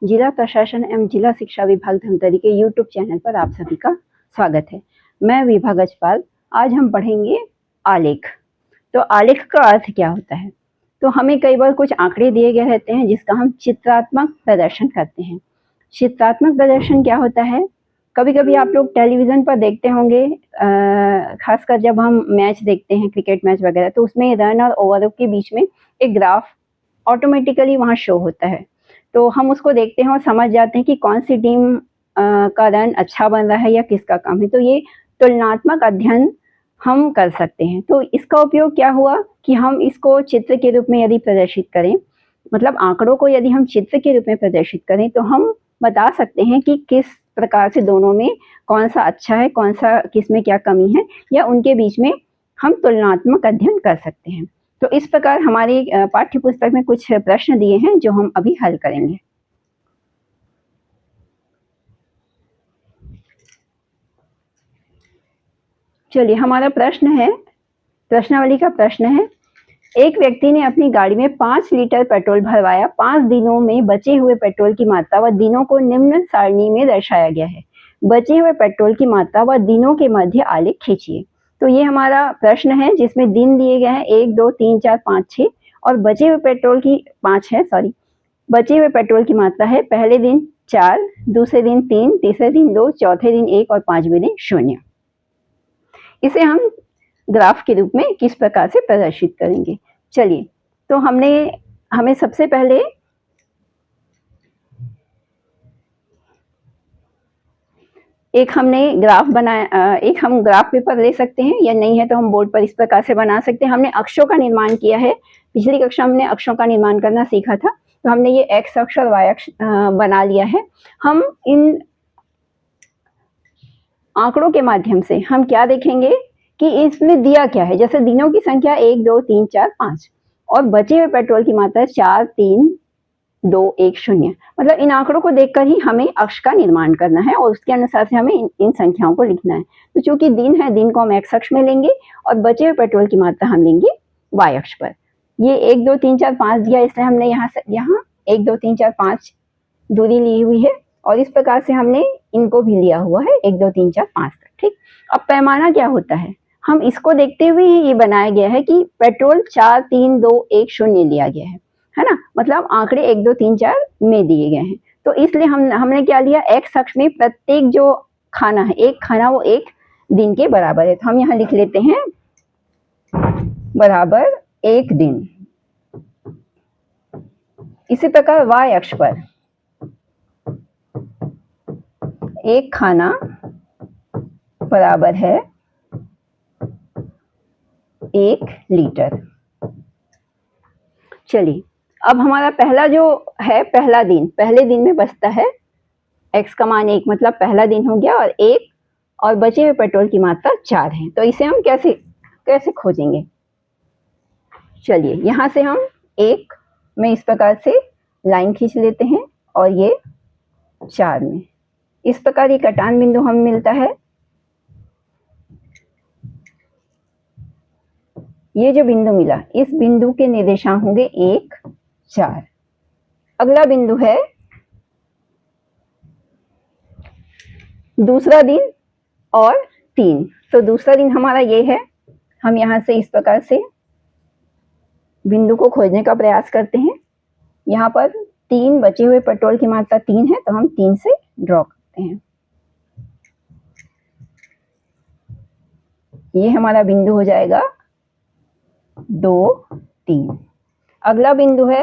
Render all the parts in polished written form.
जिला प्रशासन एवं जिला शिक्षा विभाग धमतरी के यूट्यूब चैनल पर आप सभी का स्वागत है। मैं विभा गजपाल। आज हम पढ़ेंगे आलेख। तो आलेख का अर्थ क्या होता है? तो हमें कई बार कुछ आंकड़े दिए गए रहते हैं जिसका हम चित्रात्मक प्रदर्शन करते हैं। चित्रात्मक प्रदर्शन क्या होता है? कभी कभी आप लोग टेलीविजन पर देखते होंगे, खासकर जब हम मैच देखते हैं, क्रिकेट मैच वगैरह, तो उसमें रन और ओवर के बीच में एक ग्राफ ऑटोमेटिकली वहाँ शो होता है। तो हम उसको देखते हैं और समझ जाते हैं कि कौन सी टीम का रन अच्छा बन रहा है या किसका कम है। तो ये तुलनात्मक अध्ययन हम कर सकते हैं। तो इसका उपयोग क्या हुआ कि हम इसको चित्र के रूप में यदि प्रदर्शित करें, मतलब आंकड़ों को यदि हम चित्र के रूप में प्रदर्शित करें, तो हम बता सकते हैं कि किस प्रकार से दोनों में कौन सा अच्छा है, कौन सा किस में क्या कमी है, या उनके बीच में हम तुलनात्मक अध्ययन कर सकते हैं। तो इस प्रकार हमारी पाठ्य पुस्तक में कुछ प्रश्न दिए हैं जो हम अभी हल करेंगे। चलिए, हमारा प्रश्न है, प्रश्नावली का प्रश्न है, एक व्यक्ति ने अपनी गाड़ी में 5 लीटर पेट्रोल भरवाया। 5 दिनों में बचे हुए पेट्रोल की मात्रा व दिनों को निम्न सारणी में दर्शाया गया है। बचे हुए पेट्रोल की मात्रा व दिनों के मध्य आलेख खींचिए। तो ये हमारा प्रश्न है जिसमें दिन दिए गए हैं 1, 2, 3, 4, 5, 6 और बचे हुए पेट्रोल की 5 है, सॉरी, बचे हुए पेट्रोल की मात्रा है पहले दिन 4, दूसरे दिन 3, तीसरे दिन 2, चौथे दिन 1 और 5वें दिन 0। इसे हम ग्राफ के रूप में किस प्रकार से प्रदर्शित करेंगे? चलिए, तो हमें सबसे पहले एक हमने ग्राफ बनाया, एक हम ग्राफ पेपर ले सकते हैं, या नहीं है तो हम बोर्ड पर इस प्रकार से बना सकते हैं। हमने अक्षों का निर्माण किया है। पिछली कक्षा हमने अक्षों का निर्माण करना सीखा था, तो हमने ये एक्स अक्ष और वाई अक्ष बना लिया है। हम इन आंकड़ों के माध्यम से हम क्या देखेंगे कि इसमें दिया क्या है। जैसे दिनों की संख्या 1, 2, 3, 4, 5 और बचे हुए पेट्रोल की मात्रा 4, 3, 2, 1, 0। मतलब इन आंकड़ों को देखकर ही हमें अक्ष का निर्माण करना है और उसके अनुसार से हमें इन संख्याओं को लिखना है। तो चूंकि दिन है, दिन को हम एक्स अक्ष में लेंगे और बचे हुए पेट्रोल की मात्रा हम लेंगे वाई अक्ष पर। ये 1, 2, 3, 4, 5 दिया, इसलिए हमने यहाँ 1, 2, 3, 4, 5 दूरी ली हुई है और इस प्रकार से हमने इनको भी लिया हुआ है 1, 2, 3, 4, 5 तक। ठीक, अब पैमाना क्या होता है, हम इसको देखते हुए ही ये बनाया गया है कि पेट्रोल 4, 3, 2, 1, 0 लिया गया है ना। मतलब आंकड़े 1, 2, 3, 4 में दिए गए हैं। तो इसलिए हमने क्या लिया, एक्स अक्ष में प्रत्येक जो खाना है, एक खाना वो एक दिन के बराबर है। तो हम यहाँ लिख लेते हैं बराबर 1 दिन। इसी प्रकार वाई अक्ष पर एक खाना बराबर है 1 लीटर। चलिए, अब हमारा पहला जो है, पहला दिन, पहले दिन में बचता है x का मान 1, मतलब पहला दिन हो गया, और 1 और बचे हुए पेट्रोल की मात्रा 4 है। तो इसे हम कैसे खोजेंगे? चलिए, यहां से हम 1 में इस प्रकार से लाइन खींच लेते हैं और ये 4 में इस प्रकार ये कटान बिंदु हमें मिलता है। ये जो बिंदु मिला, इस बिंदु के निर्देशांक होंगे 1, 4। अगला बिंदु है दूसरा दिन और 3। तो दूसरा दिन हमारा ये है। हम यहां से इस प्रकार से बिंदु को खोजने का प्रयास करते हैं। यहाँ पर 3 बचे हुए पेट्रोल की मात्रा 3 है, तो हम 3 से ड्रॉ करते हैं। ये हमारा बिंदु हो जाएगा 2, 3। अगला बिंदु है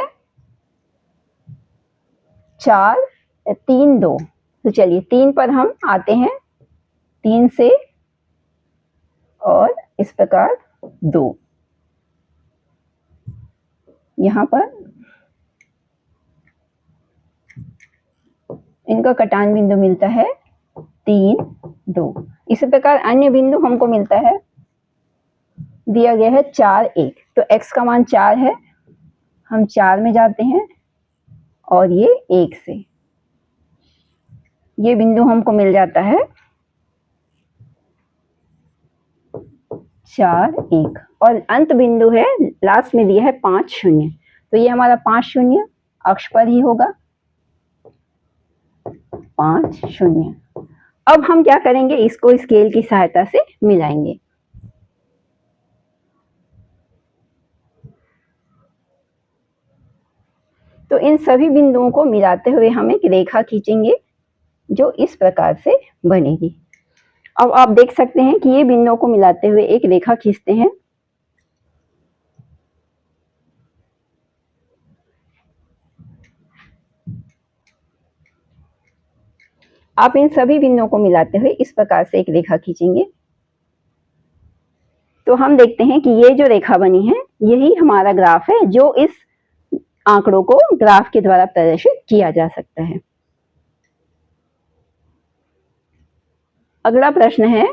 4, 3, 2। तो चलिए 3 पर हम आते हैं, 3 से और इस प्रकार 2। यहाँ पर इनका कटान बिंदु मिलता है 3, 2। इसी प्रकार अन्य बिंदु हमको मिलता है, दिया गया है 4, 1। तो x का मान 4 है, हम 4 में जाते हैं और ये 1 से ये बिंदु हमको मिल जाता है 4, 1 और अंत बिंदु है, लास्ट में दिया है 5, 0। तो ये हमारा 5, 0 अक्ष पर ही होगा। 5 शून्य। अब हम क्या करेंगे, इसको स्केल की सहायता से मिलाएंगे। तो इन सभी बिंदुओं को मिलाते हुए हम एक रेखा खींचेंगे जो इस प्रकार से बनेगी। अब आप देख सकते हैं कि ये बिंदुओं को मिलाते हुए एक रेखा खींचते हैं। आप इन सभी बिंदुओं को मिलाते हुए इस प्रकार से एक रेखा खींचेंगे तो हम देखते हैं कि ये जो रेखा बनी है यही हमारा ग्राफ है, जो इस आंकड़ों को ग्राफ के द्वारा प्रदर्शित किया जा सकता है। अगला प्रश्न है,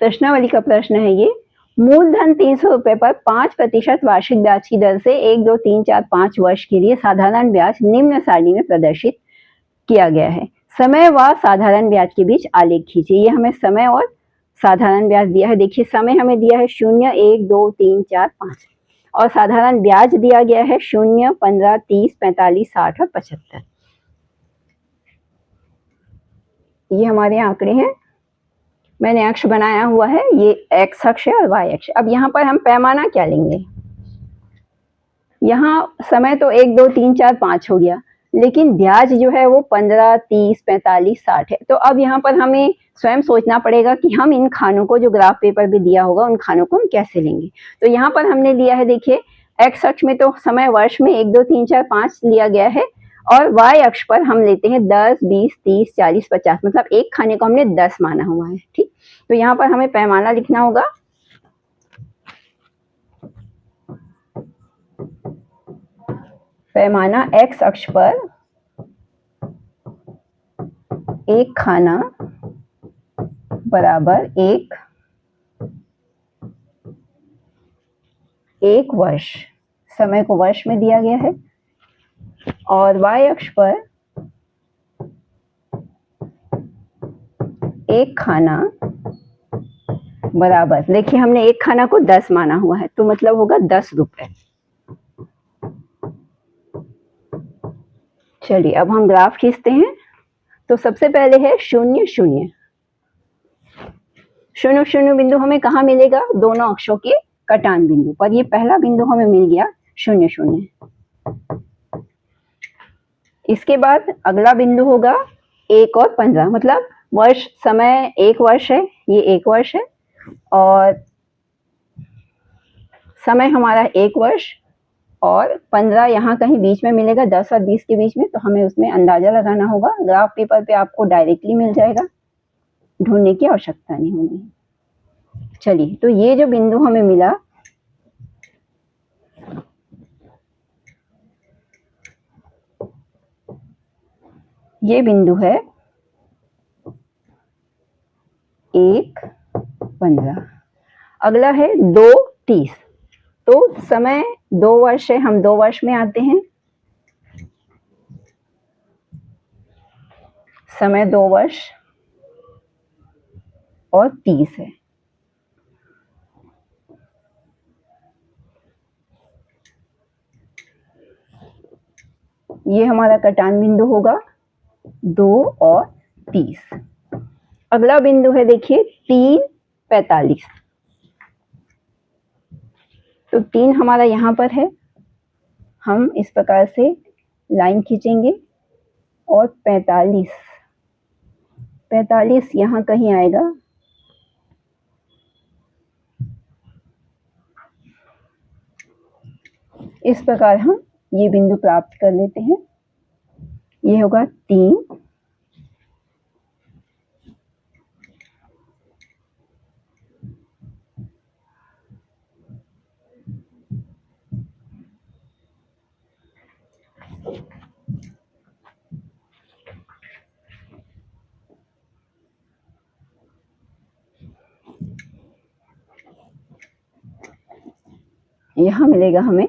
प्रश्नावली का प्रश्न है ये, मूलधन 300 रुपए पर 5% वार्षिक ब्याज की दर से 1, 2, 3, 4, 5 वर्ष के लिए साधारण ब्याज निम्न सारणी में प्रदर्शित किया गया है। समय व साधारण ब्याज के बीच आलेख खींचिए। ये हमें समय और साधारण ब्याज दिया है। देखिए समय हमें दिया है 0, 1, 2, 3, 4, 5 और साधारण ब्याज दिया गया है 0, 15, 30, 45, 60 और 75। ये हमारे आंकड़े हैं। मैंने अक्ष बनाया हुआ है, ये एक्स अक्ष है और वाई अक्ष। अब यहाँ पर हम पैमाना क्या लेंगे, यहाँ समय तो 1, 2, 3, 4, 5 हो गया, लेकिन ब्याज जो है वो 15, 30, 45, 60 है। तो अब यहाँ पर हमें स्वयं सोचना पड़ेगा कि हम इन खानों को, जो ग्राफ पेपर पे दिया होगा, उन खानों को हम कैसे लेंगे। तो यहाँ पर हमने लिया है, देखिए एक्स अक्ष में तो समय वर्ष में 1, 2, 3, 4, 5 लिया गया है और वाई अक्ष पर हम लेते हैं 10, 20, 30, 40, 50, मतलब एक खाने को हमने 10 माना हुआ है। ठीक, तो यहाँ पर हमें पैमाना लिखना होगा। पैमाना एक्स अक्ष पर एक खाना बराबर एक वर्ष, समय को वर्ष में दिया गया है, और वाई अक्ष पर एक खाना बराबर, देखिए हमने एक खाना को 10 माना हुआ है तो मतलब होगा 10 रुपए। चलिए अब हम ग्राफ खींचते हैं। तो सबसे पहले है 0, 0, 0, 0 बिंदु हमें कहाँ मिलेगा, दोनों अक्षों के कटान बिंदु पर। ये पहला बिंदु हमें मिल गया 0, 0। इसके बाद अगला बिंदु होगा 1 और 15, मतलब वर्ष, समय 1 वर्ष है, ये 1 वर्ष है और समय हमारा 1 वर्ष और 15 यहाँ कहीं बीच में मिलेगा, 10 और 20 के बीच में, तो हमें उसमें अंदाजा लगाना होगा। ग्राफ पेपर पे आपको डायरेक्टली मिल जाएगा, ढूंढने की आवश्यकता नहीं होगी। चलिए, तो ये जो बिंदु हमें मिला, ये बिंदु है 1, 15। अगला है 2, 30। तो समय 2 वर्ष है, हम 2 वर्ष में आते हैं। समय 2 वर्ष और 30 है। ये हमारा कटान बिंदु होगा 2 और 30। अगला बिंदु है देखिए 3, 45। तो 3 हमारा यहाँ पर है, हम इस प्रकार से लाइन खींचेंगे और 45 यहाँ कहीं आएगा। इस प्रकार हम ये बिंदु प्राप्त कर लेते हैं। ये होगा 3, यहाँ मिलेगा हमें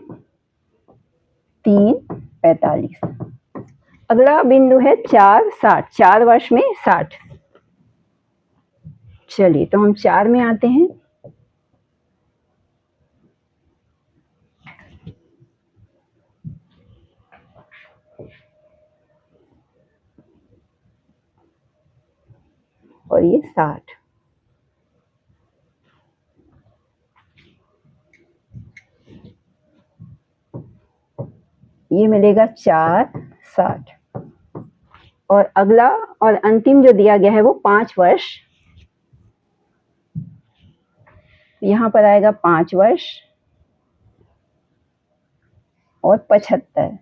3, 45। अगला बिंदु है 4, 60। 4 वर्ष में 60। चलिए, तो हम 4 में आते हैं। और ये 60। ये मिलेगा 4, 60। और अगला और अंतिम जो दिया गया है वो 5 वर्ष। यहाँ पर आएगा 5 वर्ष और 75।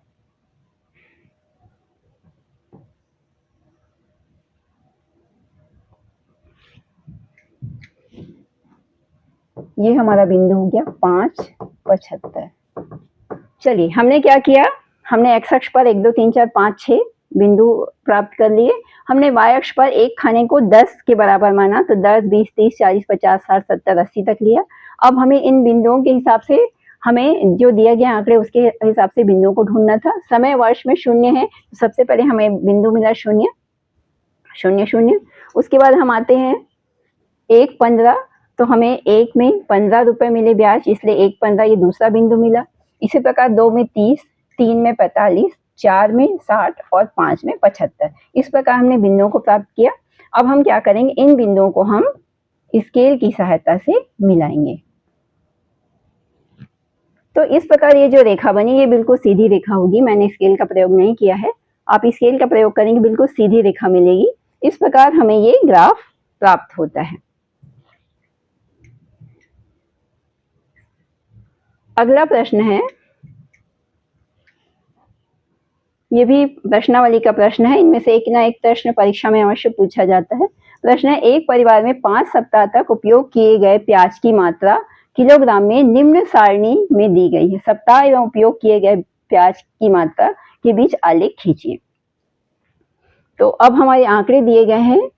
ये हमारा बिंदु हो गया 5, 75। चलिए, हमने क्या किया, हमने एक्स अक्ष पर 1 2 3 4 5 6 बिंदु प्राप्त कर लिए। हमने वाई अक्ष पर एक खाने को 10 के बराबर माना, तो 10, 20, 30, 40, 50, 60, 70, 80 तक लिया। अब हमें इन बिंदुओं के हिसाब से, हमें जो दिया गया आंकड़े उसके हिसाब से बिंदुओं को ढूंढना था। समय वर्ष में 0 है, तो सबसे पहले हमें बिंदु मिला 0, 0, 0। उसके बाद हम आते हैं 1, 15, तो हमें 1 में 15 रुपए मिले ब्याज, इसलिए 1, 15 ये दूसरा बिंदु मिला। इसी प्रकार 2 में 30, 3 में 45, 4 में 60 और 5 में 75। इस प्रकार हमने बिंदुओं को प्राप्त किया। अब हम क्या करेंगे, इन बिंदुओं को हम स्केल की सहायता से मिलाएंगे। तो इस प्रकार ये जो रेखा बनी, ये बिल्कुल सीधी रेखा होगी। मैंने स्केल का प्रयोग नहीं किया है, आप स्केल का प्रयोग करेंगे बिल्कुल सीधी रेखा मिलेगी। इस प्रकार हमें ये ग्राफ प्राप्त होता है। अगला प्रश्न है, ये भी प्रश्नावली का प्रश्न है। इनमें से एक ना एक प्रश्न परीक्षा में अवश्य पूछा जाता है। प्रश्न है, एक परिवार में 5 सप्ताह तक उपयोग किए गए प्याज की मात्रा किलोग्राम में निम्न सारणी में दी गई है। सप्ताह एवं उपयोग किए गए प्याज की मात्रा के बीच आलेख खींचिए। तो अब हमारे आंकड़े दिए गए हैं,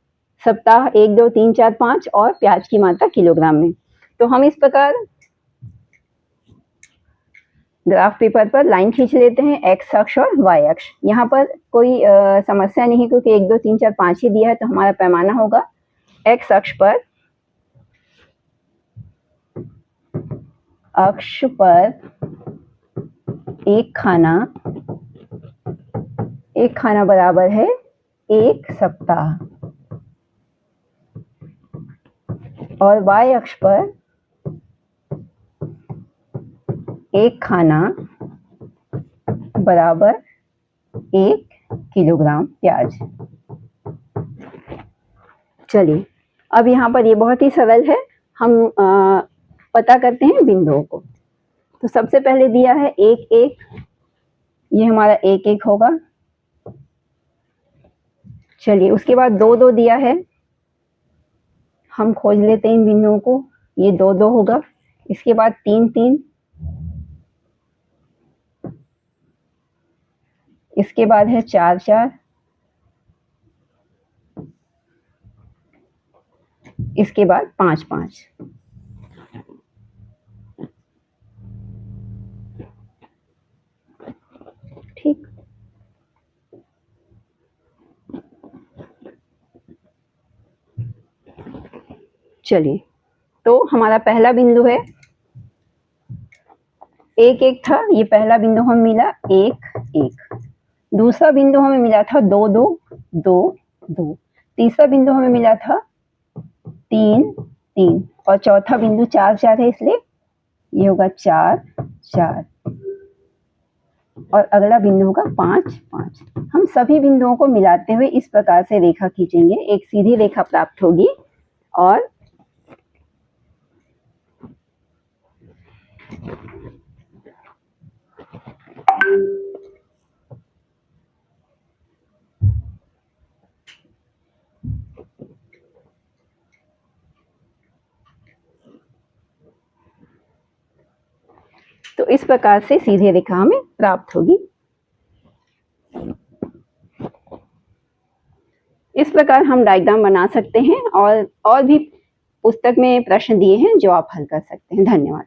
सप्ताह 1 2 3 4 5 और प्याज की मात्रा किलोग्राम में। तो हम इस प्रकार ग्राफ पेपर पर लाइन खींच लेते हैं, एक्स अक्ष और वाई अक्ष। यहाँ पर कोई समस्या नहीं, क्योंकि 1 2 3 4 5 ही दिया है, तो हमारा पैमाना होगा एक्स अक्ष पर एक खाना बराबर है 1 सप्ताह, और वाई अक्ष पर एक खाना बराबर 1 किलोग्राम प्याज। चलिए, अब यहाँ पर ये बहुत ही सरल है, हम पता करते हैं बिंदुओं को। तो सबसे पहले दिया है 1 1, ये हमारा 1 1 होगा। चलिए, उसके बाद 2 2 दिया है, हम खोज लेते हैं इन बिंदुओं को, ये 2 2 होगा। इसके बाद 3 3, इसके बाद है 4 4, इसके बाद 5 5। ठीक, चलिए, तो हमारा पहला बिंदु है 1 1 था, ये पहला बिंदु हमें मिला 1 1। दूसरा बिंदु हमें मिला था 2 2 2 2। तीसरा बिंदु हमें मिला था 3 3, और चौथा बिंदु 4 4 है, इसलिए ये होगा 4 4, और अगला बिंदु होगा 5 5। हम सभी बिंदुओं को मिलाते हुए इस प्रकार से रेखा खींचेंगे, एक सीधी रेखा प्राप्त होगी। और तो इस प्रकार से सीधी रेखा हमें प्राप्त होगी। इस प्रकार हम डायग्राम बना सकते हैं, और भी पुस्तक में प्रश्न दिए हैं जो आप हल कर सकते हैं। धन्यवाद।